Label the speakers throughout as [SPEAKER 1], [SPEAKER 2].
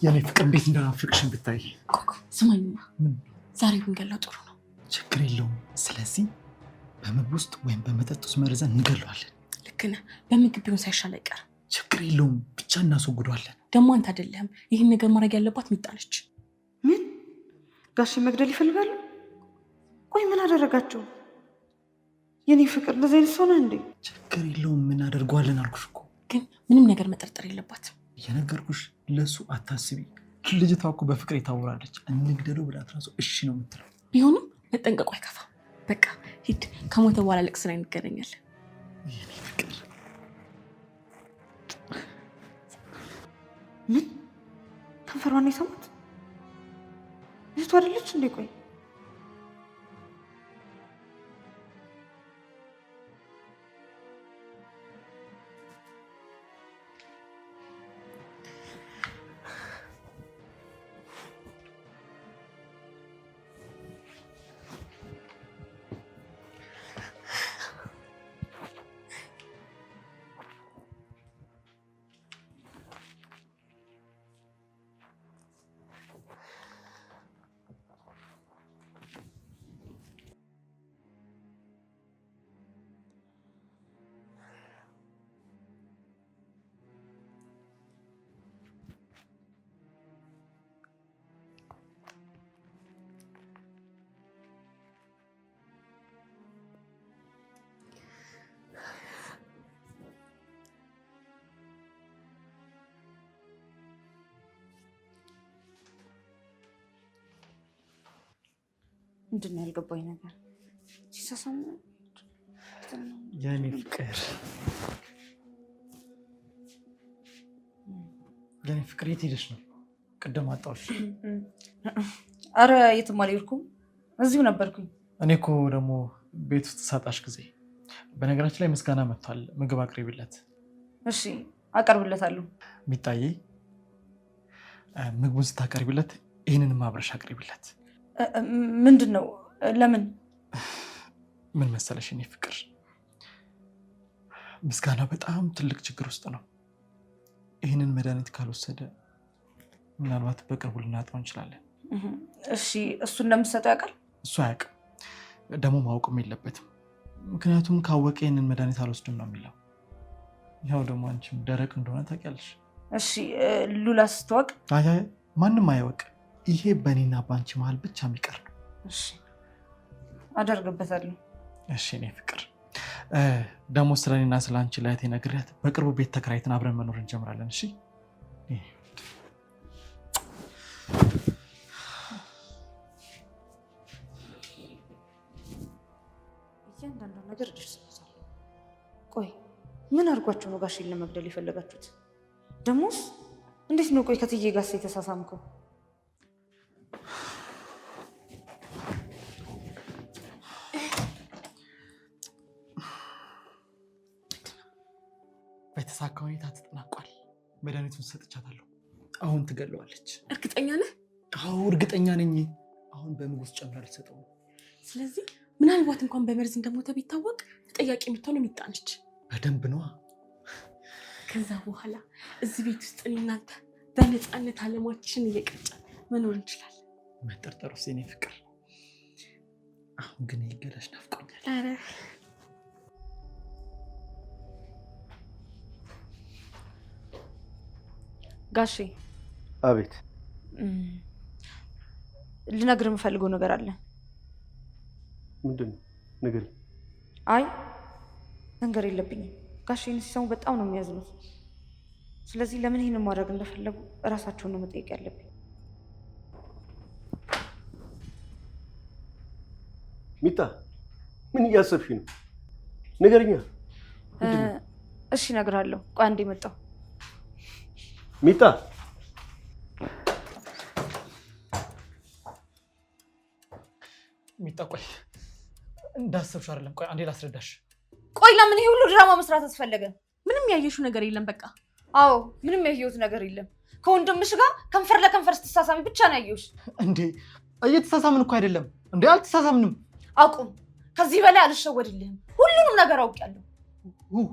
[SPEAKER 1] የኔ ፍቅር እንዴት እንደናፍቅሽን ብታይ።
[SPEAKER 2] ስማኝማ ዛሬ ብንገለው ጥሩ ነው።
[SPEAKER 1] ችግር የለውም። ስለዚህ በምግብ ውስጥ ወይም በመጠጥ ውስጥ መርዘን እንገለዋለን።
[SPEAKER 2] ልክ ነህ። በምግብ ቢሆን ሳይሻል አይቀርም።
[SPEAKER 1] ችግር የለውም፣ ብቻ እናስወግደዋለን።
[SPEAKER 2] ደግሞ አንተ አይደለህም ይህን ነገር ማድረግ ያለባት ሚጣ ነች።
[SPEAKER 3] ምን? ጋሽ መግደል ይፈልጋሉ? ቆይ ምን አደረጋቸው? የኔ ፍቅር እንደዚህ አይነት ሰው ነህ እንዴ?
[SPEAKER 1] ችግር የለውም፣ ምን አደርገዋለን አልኩሽ እኮ።
[SPEAKER 2] ግን ምንም ነገር መጠርጠር የለባትም።
[SPEAKER 1] የነገርኩሽ፣ ለሱ አታስቢ። ልጅቷ እኮ በፍቅር የታወራለች። እንግደለው ብላት ራሱ እሺ ነው የምትለው።
[SPEAKER 2] ቢሆንም መጠንቀቁ አይከፋም። በቃ ሂድ፣ ከሞተ በኋላ ለቅስ ላይ እንገናኛለን።
[SPEAKER 1] የኔ ፍቅር
[SPEAKER 3] ምን? ከንፈሯን የሰማት ልጅቷ አይደለች እንዴ? ቆይ ምንድን ነው ያልገባኝ ነገር? ሲሳሳም
[SPEAKER 1] የኔ ፍቅር የኔ ፍቅር የት ሄደሽ ነው? ቅድም አጣሁሽ።
[SPEAKER 3] አረ የትም አልሄድኩም፣ እዚሁ ነበርኩኝ።
[SPEAKER 1] እኔ እኮ ደግሞ ቤት ውስጥ ሳጣሽ ጊዜ። በነገራችን ላይ ምስጋና መጥቷል፣ ምግብ አቅርቢለት።
[SPEAKER 3] እሺ አቀርብለታለሁ።
[SPEAKER 1] ሚጣዬ ምግቡን ስታቀርቢለት ይህንንም አብረሽ አቅርቢለት።
[SPEAKER 3] ምንድን ነው? ለምን?
[SPEAKER 1] ምን መሰለሽ የኔ ፍቅር፣ ምስጋና በጣም ትልቅ ችግር ውስጥ ነው። ይህንን መድኃኒት ካልወሰደ ምናልባት በቅርቡ ልናጣው እንችላለን።
[SPEAKER 3] እሺ እሱ እንደምትሰጠው ያውቃል?
[SPEAKER 1] እሱ አያውቅም፣ ደግሞ ማወቅም የለበትም። ምክንያቱም ካወቀ ይህንን መድኃኒት አልወስድም ነው የሚለው። ያው ደግሞ አንቺም ደረቅ እንደሆነ ታውቂያለሽ።
[SPEAKER 3] እሺ ሉላ ስትወቅ?
[SPEAKER 1] አይ ማንም አያወቅ። ይሄ በእኔና በአንቺ መሀል ብቻ የሚቀር ነው።
[SPEAKER 3] እሺ አደርግበታለሁ።
[SPEAKER 1] እሺ እኔ ፍቅር ደግሞ ስለ እኔና ስለ አንቺ ላይቴ ነግሬያት በቅርቡ ቤት ተከራይተን አብረን መኖር እንጀምራለን። እሺ
[SPEAKER 3] እያንዳንዱ ነገር ደርሰውታል። ቆይ ምን አድርጓቸው ነው ጋሽን ለመግደል የፈለጋችሁት? ደሞስ እንዴት ነው? ቆይ ከትዬ ጋር የተሳሳምከው?
[SPEAKER 1] በተሳካ ሁኔታ ተጠናቋል። መድኃኒቱን ሰጥቻታለሁ። አሁን ትገለዋለች።
[SPEAKER 2] እርግጠኛ ነህ?
[SPEAKER 1] አዎ እርግጠኛ ነኝ። አሁን በምግብ ውስጥ ጨምራ ልትሰጠው ነው።
[SPEAKER 2] ስለዚህ ምናልባት እንኳን በመርዝ እንደሞተ ቢታወቅ ተጠያቂ የምትሆነው ሚጣ ነች።
[SPEAKER 1] በደንብ ነዋ።
[SPEAKER 2] ከዛ በኋላ እዚህ ቤት ውስጥ እኔ እናንተ በነፃነት አለማችን እየቀጨን መኖር እንችላለን።
[SPEAKER 1] መጠርጠሩስ የኔ ፍቅር። አሁን ግን ይገላሽ ናፍቆኛል።
[SPEAKER 2] ኧረ
[SPEAKER 3] ጋሼ።
[SPEAKER 4] አቤት።
[SPEAKER 3] ልነግርህ የምፈልገው ነገር አለ።
[SPEAKER 4] ምንድን ነው? ንገሪኝ።
[SPEAKER 3] አይ መንገር የለብኝም። ጋሼን ሲሰሙ በጣም ነው የሚያዝኑት። ስለዚህ ለምን ይህንን ማድረግ እንደፈለጉ እራሳቸውን ነው መጠየቅ ያለብኝ።
[SPEAKER 4] ሚጣ ምን እያሰብሽ ነው? ንገሪኛ።
[SPEAKER 3] እሺ እነግርሃለሁ። ቆይ አንዴ መጣሁ።
[SPEAKER 4] ሚጣ
[SPEAKER 1] ሚጣ ቆይ እንዳሰብሽ አይደለም። ቆይ አንዴ ላስረዳሽ።
[SPEAKER 3] ቆይ ለምን ይሄ ሁሉ ድራማ መስራት አስፈለገ?
[SPEAKER 2] ምንም ያየሽው ነገር የለም። በቃ
[SPEAKER 3] አዎ ምንም ያየሁት ነገር የለም። ከወንድምሽ ጋር ከንፈር ለከንፈር ስትሳሳሚ ብቻ ነው ያየሁሽ።
[SPEAKER 1] እንዴ እየተሳሳምን እኮ አይደለም እንዴ? አልተሳሳምንም።
[SPEAKER 3] አቁም። ከዚህ በላይ አልሸወድልህም። ሁሉንም ነገር አውቄያለሁ።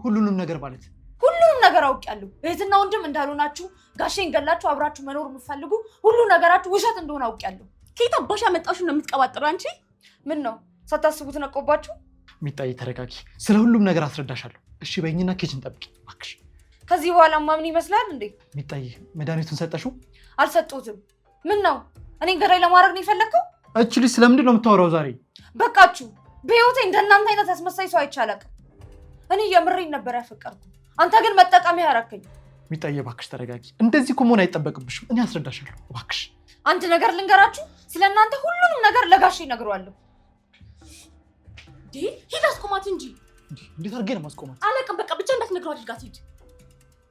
[SPEAKER 1] ሁሉንም ነገር ማለት?
[SPEAKER 3] ሁሉንም ነገር አውቄያለሁ። እህትና ወንድም እንዳልሆናችሁ፣ ጋሼን ገላችሁ አብራችሁ መኖር የምትፈልጉ ሁሉ ነገራችሁ ውሸት እንደሆነ አውቄያለሁ።
[SPEAKER 2] ከየት አባሽ ያመጣሽው ነው የምትቀባጥሩ አንቺ?
[SPEAKER 3] ምን ነው ሳታስቡት ነቆባችሁ?
[SPEAKER 1] ሚጣዬ ተረጋጊ፣ ስለ ሁሉም ነገር አስረዳሻለሁ። እሺ በይኝና ኬችን ጠብቂ እባክሽ።
[SPEAKER 3] ከዚህ በኋላ ማምን ይመስላል እንዴ?
[SPEAKER 1] ሚጣዬ መድኃኒቱን ሰጠሽው?
[SPEAKER 3] አልሰጡትም። ምን ነው እኔን ገዳይ ለማድረግ ነው የፈለግከው?
[SPEAKER 1] እቺ ልጅ ስለምንድን ነው የምታወራው ዛሬ?
[SPEAKER 3] በቃችሁ። በህይወቴ እንደናንተ አይነት አስመሳይ ሰው አይቼ አላውቅም። እኔ የምሬን ነበር ያፈቀርኩ፣ አንተ ግን መጠቀሚያ ያረከኝ።
[SPEAKER 1] ሚጣዬ እባክሽ ተረጋጊ። እንደዚህ እኮ መሆን አይጠበቅብሽም። እኔ አስረዳሻለሁ እባክሽ።
[SPEAKER 3] አንድ ነገር ልንገራችሁ፣ ስለእናንተ ሁሉንም ነገር ለጋሼ እነግረዋለሁ።
[SPEAKER 2] ሂድ አስቆማት እንጂ።
[SPEAKER 1] እንዴት አድርጌ ነው ማስቆማት?
[SPEAKER 2] አለቅም። በቃ ብቻ እንዳትነግረው አድርጋት ሂድ።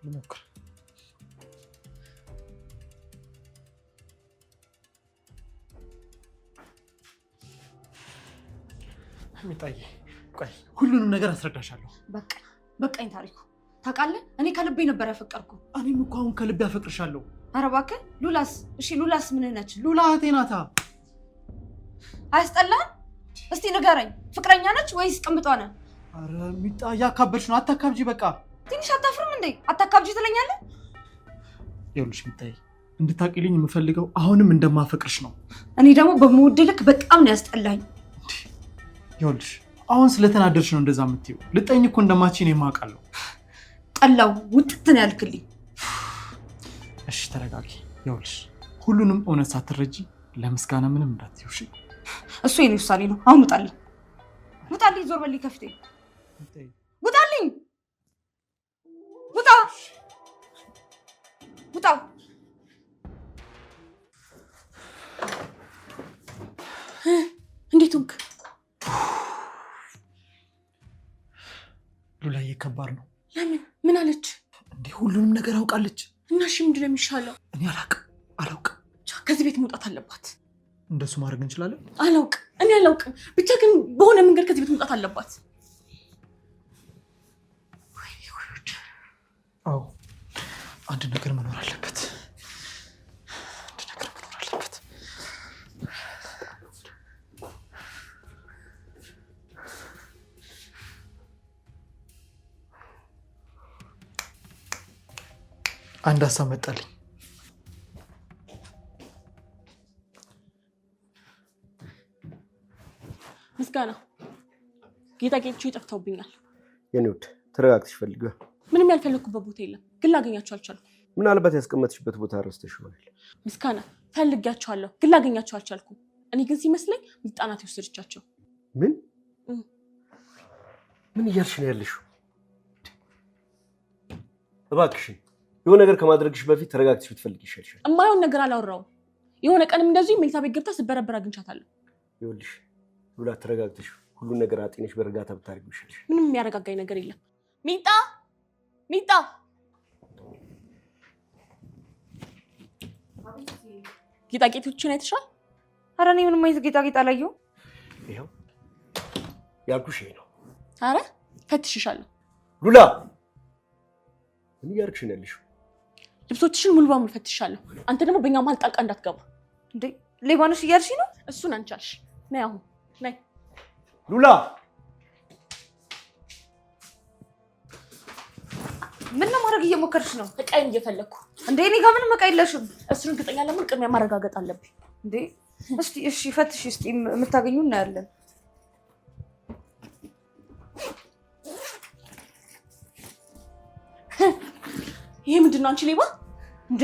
[SPEAKER 1] ልሞክር። ሚጣዬ ቆይ ሁሉንም ነገር አስረዳሻለሁ።
[SPEAKER 3] በቃኝ ታሪኩ። ታውቃለህ እኔ ከልቤ ነበር ያፈቀርኩ።
[SPEAKER 1] እኔም እኮ አሁን ከልቤ አፈቅርሻለሁ።
[SPEAKER 3] ኧረ እባክህ ሉላስ? እሺ ሉላስ ምን ነች?
[SPEAKER 1] ሉላ እህቴ ናታ።
[SPEAKER 3] አያስጠላህም? እስቲ ንገረኝ፣ ፍቅረኛ ነች ወይስ ቅምጧ ነህ?
[SPEAKER 1] ኧረ ሚጣ እያካበድሽ ነው። አታካብጂ በቃ።
[SPEAKER 3] ትንሽ አታፍርም እንዴ? አታካብጂ ትለኛለህ?
[SPEAKER 1] ይኸውልሽ ሚጣዬ እንድታቂልኝ የምፈልገው አሁንም እንደማፈቅርሽ ነው።
[SPEAKER 3] እኔ ደግሞ በምወድህ ልክ በጣም ነው ያስጠላኝ።
[SPEAKER 1] ይኸውልሽ አሁን ስለተናደድሽ ነው እንደዛ የምትይው። ልጠኝ እኮ እንደማችኝ እኔም አውቃለሁ።
[SPEAKER 3] ጠላው ውጥት ነው ያልክልኝ።
[SPEAKER 1] እሺ ተረጋጊ። ይኸውልሽ ሁሉንም እውነት ሳትረጂ ለምስጋና ምንም እንዳትይው እሺ?
[SPEAKER 3] እሱ የኔ ውሳኔ ነው። አሁን ውጣልኝ፣ ውጣልኝ፣ ዞር በልኝ ከፊቴ። ውጣልኝ፣ ውጣ፣ ውጣ።
[SPEAKER 2] እንዴት ሆንክ?
[SPEAKER 1] ሉላዬ ከባድ ነው።
[SPEAKER 2] ለምን? ምን አለች?
[SPEAKER 1] እንዴ ሁሉንም ነገር አውቃለች።
[SPEAKER 2] እና እሺ ምንድን ነው የሚሻለው?
[SPEAKER 1] እኔ አላውቅም።
[SPEAKER 2] ከዚህ ቤት መውጣት አለባት።
[SPEAKER 1] እንደሱ ማድረግ እንችላለን?
[SPEAKER 2] እኔ አላውቅም። ብቻ ግን በሆነ መንገድ ከዚህ ቤት መውጣት አለባት።
[SPEAKER 1] አዎ አንድ ነገር መኖር አለበት። አንድ ሀሳብ መጣልኝ።
[SPEAKER 2] ምስጋና ጌጣጌጦቹ ይጠፍተውብኛል።
[SPEAKER 4] የኔ ውድ ተረጋግተሽ ፈልጊ።
[SPEAKER 2] ምንም ያልፈለኩበት ቦታ የለም፣ ግን ላገኛቸው አልቻልኩም።
[SPEAKER 4] ምናልባት ያስቀመጥሽበት ቦታ ረስተሽ ይሆናል።
[SPEAKER 2] ምስጋና ፈልጊያቸዋለሁ፣ ግን ላገኛቸው አልቻልኩም። እኔ ግን ሲመስለኝ ሚጣናት የወሰደቻቸው።
[SPEAKER 4] ምን እያልሽ ነው ያለሽው? እባክሽን የሆነ ነገር ከማድረግሽ በፊት ተረጋግተሽ ብትፈልጊ ይሻልሻል።
[SPEAKER 2] እማይሆን ነገር አላወራውም። የሆነ ቀንም እንደዚሁ መኝታ ቤት ገብታ ስበረበር አግኝቻታለሁ።
[SPEAKER 4] ይኸውልሽ ሉላ ተረጋግተሽ ሁሉን ነገር አጤነሽ በእርጋታ ብታደርጊው ይሻልሻል።
[SPEAKER 2] ምንም የሚያረጋጋኝ ነገር የለም። ሚጣ ጌጣጌጦችን አይተሻል?
[SPEAKER 3] ኧረ እኔ ምንም አይነት ጌጣጌጥ አላየሁም።
[SPEAKER 4] ይኸው ያልኩሽ ይሄ ነው።
[SPEAKER 2] ኧረ ፈትሽሻለሁ።
[SPEAKER 4] ሉላ ምን እያደረግሽ ነው ያለሽው?
[SPEAKER 2] ልብሶችሽን ሙሉ በሙሉ ፈትሻለሁ። አንተ ደግሞ በእኛ መሀል ጣልቃ እንዳትገባ።
[SPEAKER 3] እንዴ ሌባ ነሽ እያልሽኝ ነው?
[SPEAKER 2] እሱን አንቻልሽ። ነይ አሁን ነይ።
[SPEAKER 4] ሉላ
[SPEAKER 3] ምን ነው ማድረግ እየሞከርሽ ነው?
[SPEAKER 2] እቃዬን እየፈለግኩ።
[SPEAKER 3] እንዴ እኔ ጋር ምንም እቃ የለሽም።
[SPEAKER 2] እሱን እርግጠኛ ለመሆን ቅድሚያ ማረጋገጥ አለብኝ።
[SPEAKER 3] እንዴ እስቲ እሺ ፈትሽ፣ እስቲ የምታገኙ እናያለን።
[SPEAKER 2] ይሄ ምንድን ነው? አንቺ ሌባ!
[SPEAKER 3] እንዴ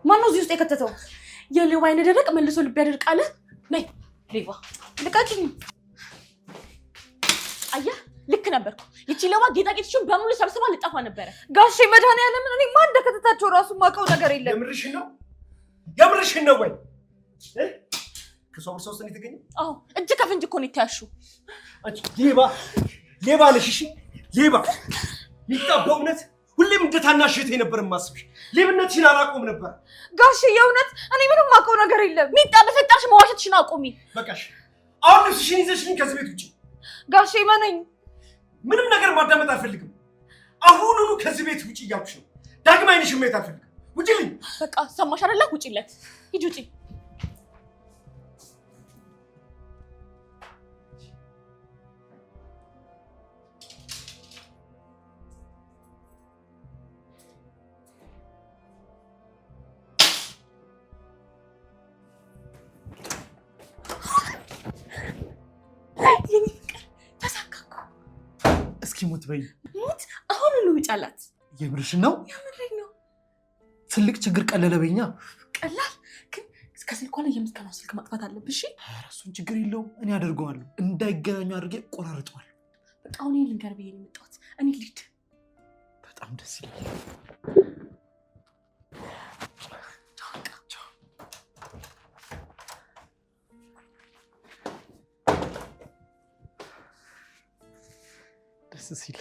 [SPEAKER 3] ማነው እዚህ ውስጥ የከተተው?
[SPEAKER 2] የሌባ አይነ ደረቅ መልሶ ልብ ያደርቃል። ነይ ሌባ!
[SPEAKER 3] ልቀቂኝ!
[SPEAKER 2] አየህ ልክ ነበርኩ። ይቺ ሌባ ጌጣጌጦችን በሙሉ ሰብስባ ልጠፋ ነበረ።
[SPEAKER 3] ጋሼ መድኃኒዓለምን እኔ ማን እንደከተታቸው ራሱ ማውቀው ነገር የለም።
[SPEAKER 4] የምርሽን ነው ወይ? ከሰው ቦርሳ ውስጥ ነው የተገኘው?
[SPEAKER 2] አዎ እጅ ከፍንጅ እኮ ነው የተያዝሽው።
[SPEAKER 4] አንቺ ሌባ ነሽ። እሺ ሌባ ሚጣ፣ በእውነት ሁሌም እንደ ታናሽ እህቴ ነበር የማስብሽ። ሌብነትሽን አላቆም ነበር።
[SPEAKER 3] ጋሼ የእውነት እኔ ምንም ማውቀው ነገር የለም።
[SPEAKER 2] ሚጣ በፈጠርሽ መዋሸትሽን አቁሚ።
[SPEAKER 4] በቃሽ። አሁን ልብስሽን ይዘሽኝ ከዚህ ቤት ውጪ።
[SPEAKER 3] ጋሼ መነኝ።
[SPEAKER 4] ምንም ነገር ማዳመጥ አልፈልግም። አሁኑኑ ከዚህ ቤት ውጪ እያልኩሽ ነው። ዳግም ዓይንሽን ማየት አልፈልግም። ውጪልኝ።
[SPEAKER 2] በቃ ሰማሽ አይደለ? ውጪለት። ሂጂ ውጪ።
[SPEAKER 4] የምትበይ?
[SPEAKER 2] ሞት አሁን ነው ይጫላት።
[SPEAKER 1] የምርሽን ነው?
[SPEAKER 2] የምሬን ነው።
[SPEAKER 1] ትልቅ ችግር ቀለለበኛ።
[SPEAKER 2] ቀላል ግን ከስልኳ ላይ የምስጋናው ስልክ ማጥፋት አለብሽ።
[SPEAKER 1] እሱን ችግር የለውም እኔ አደርገዋለሁ። እንዳይገናኙ አድርጌ ቆራርጠዋለሁ።
[SPEAKER 2] በቃ አሁን ልንገር ብዬ ነው የመጣሁት። እኔ ልሂድ።
[SPEAKER 1] በጣም ደስ ይላል። ደስ ሲል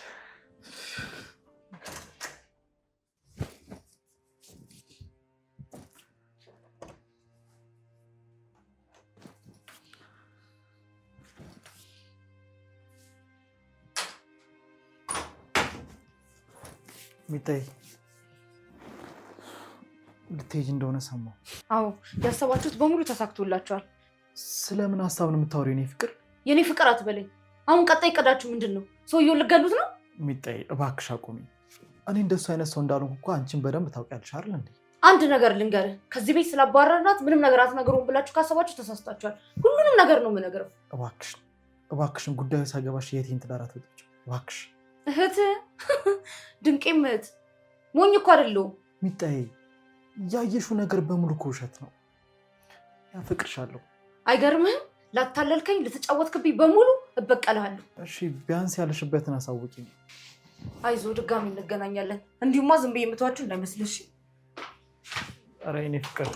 [SPEAKER 1] ሚታይ ልትሄጂ እንደሆነ ሰማሁ።
[SPEAKER 3] አዎ ያሰባችሁት በሙሉ ተሳክቶላችኋል።
[SPEAKER 1] ስለምን ሀሳብ ነው የምታወሪው? የኔ ፍቅር
[SPEAKER 3] የኔ ፍቅር አትበለኝ። አሁን ቀጣይ እቅዳችሁ ምንድን ነው? ሰውየውን ልትገሉት ነው?
[SPEAKER 1] ሚታይ እባክሽ አቁሚ። እኔ እንደሱ አይነት ሰው እንዳልሆንኩ እኮ አንቺን በደንብ ታውቂያለሽ አይደል እንዴ?
[SPEAKER 3] አንድ ነገር ልንገርህ፣ ከዚህ ቤት ስላባረርናት ምንም ነገር አትነግሩም ብላችሁ ካሰባችሁ ተሳስታችኋል። ሁሉንም ነገር ነው የምነግረው።
[SPEAKER 1] እባክሽን ጉዳዩ ሳይገባሽ የእህቴን ትዳር አትበጥብጪው እባክሽ።
[SPEAKER 3] እህት ድንቄም እህት ሞኝ እኮ አይደለሁም።
[SPEAKER 1] ሚጣዬ ያየሽው ነገር በሙሉ እኮ ውሸት ነው። ያፈቅርሻለሁ።
[SPEAKER 3] አይገርምህም? ላታለልከኝ ልተጫወትክብኝ በሙሉ እበቀልሃለሁ።
[SPEAKER 1] እሺ ቢያንስ ያለሽበትን አሳውቂኝ።
[SPEAKER 3] አይዞ ድጋሚ እንገናኛለን። እንዲሁማ ዝም ብዬ የምተዋችሁ እንዳይመስልሽ።
[SPEAKER 1] ኧረ የኔ ፍቅር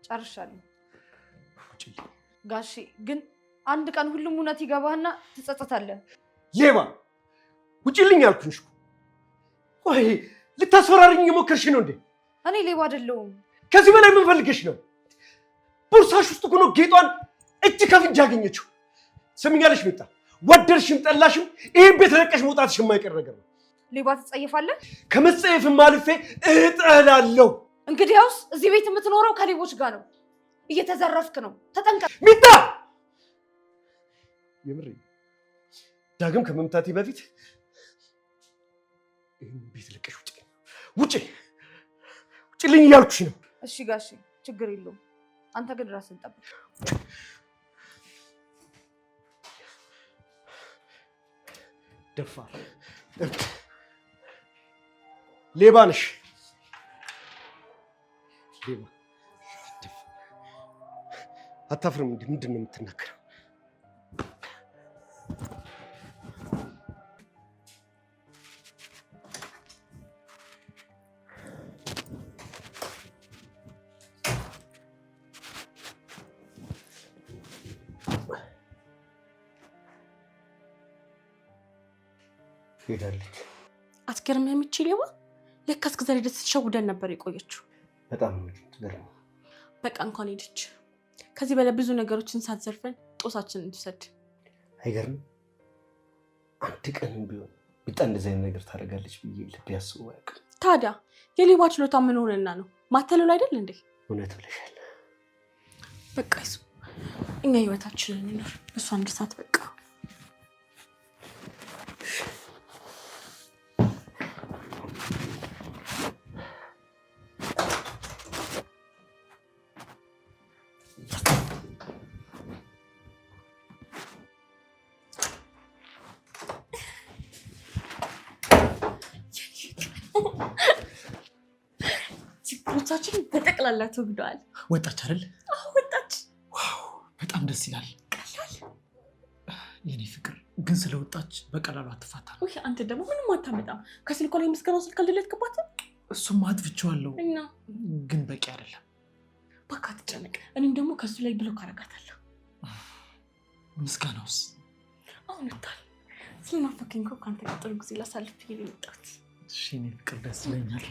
[SPEAKER 3] ጨርሻለሁ። ጋሺ ግን አንድ ቀን ሁሉም እውነት ይገባህና ትጸጸታለህ።
[SPEAKER 4] ሌባ ውጪልኝ አልኩሽ። ወይ ልታስፈራሪኝ የሞከርሽ ነው እንዴ?
[SPEAKER 3] እኔ ሌባ አይደለሁም።
[SPEAKER 4] ከዚህ በላይ ምን ፈልገሽ ነው? ቦርሳሽ ውስጥ ሆኖ ጌጧን እጅ ከፍንጅ አገኘችው። ስምኛለሽ ሚጣ፣ ወደድሽም ጠላሽም ይሄን ቤት ለቀሽ መውጣትሽ የማይቀር ነገር ነው።
[SPEAKER 3] ሌባ ትጸየፋለህ?
[SPEAKER 4] ከመጸየፍም አልፌ እጠላለሁ።
[SPEAKER 3] እንግዲያውስ እዚህ ቤት የምትኖረው ከሌቦች ጋር ነው። እየተዘረፍክ ነው። ተጠንቀቅ
[SPEAKER 4] ሚጣ። የምሬ ዳግም ከመምታቴ በፊት ይህን ቤት ለቀሽ ውጪ ውጪልኝ እያልኩሽ ነው።
[SPEAKER 3] እሺ ጋሺ ችግር የለውም። አንተ ግን ራስን ጠብቅ።
[SPEAKER 4] ደፋር ሌባ ነሽ። ሌባ አታፍርም? ምንድን ነው የምትናገረው? ሄዳለች።
[SPEAKER 2] አትገርም? የምችል ሌባ ለካ እስከ ዛሬ ድረስ ስትሸውደን ነበር የቆየችው።
[SPEAKER 4] በጣም ትገርም።
[SPEAKER 2] በቃ እንኳን ሄደች። ከዚህ በላይ ብዙ ነገሮችን ሳትዘርፈን ጦሳችንን እንድሰድ።
[SPEAKER 4] አይገርም? አንድ ቀንም ቢሆን ብጣ እንደዚህ አይነት ነገር ታደርጋለች ብዬ ልብ ያስበው አያውቅም።
[SPEAKER 2] ታዲያ የሌባ ችሎታ ምን ሆነና ነው? ማተለሉ አይደል እንዴ?
[SPEAKER 4] እውነት ብለሻል።
[SPEAKER 2] በቃ ይሱ እኛ ህይወታችንን እንኖር፣ እሷ እንድሳት በቃ ችግሮቻችን በጠቅላላ ተወግደዋል።
[SPEAKER 1] ወጣች አይደል?
[SPEAKER 2] አዎ ወጣች።
[SPEAKER 1] ዋው በጣም ደስ ይላል።
[SPEAKER 2] ቀላል
[SPEAKER 1] የኔ ፍቅር ግን ስለወጣች በቀላሉ አትፋታም።
[SPEAKER 2] ወይ አንተ ደግሞ ምንም አታመጣም። ከስልኳ ላይ ምስጋናው ስልክ አልደለትክባትም?
[SPEAKER 1] እሱም አጥፍቼዋለሁ
[SPEAKER 2] እና
[SPEAKER 1] ግን በቂ አይደለም።
[SPEAKER 2] በቃ አትጨነቅ። እኔም ደግሞ ከሱ ላይ ብሎክ አደርጋታለሁ።
[SPEAKER 1] ምስጋናውስ?
[SPEAKER 2] አሁን እታል ስለናፈከኝ እኮ ከአንተ ጋር ጥሩ ጊዜ ላሳልፍ ብዬ ነው የመጣሁት።
[SPEAKER 1] እሺ የኔ ፍቅር ደስ ይለኛል።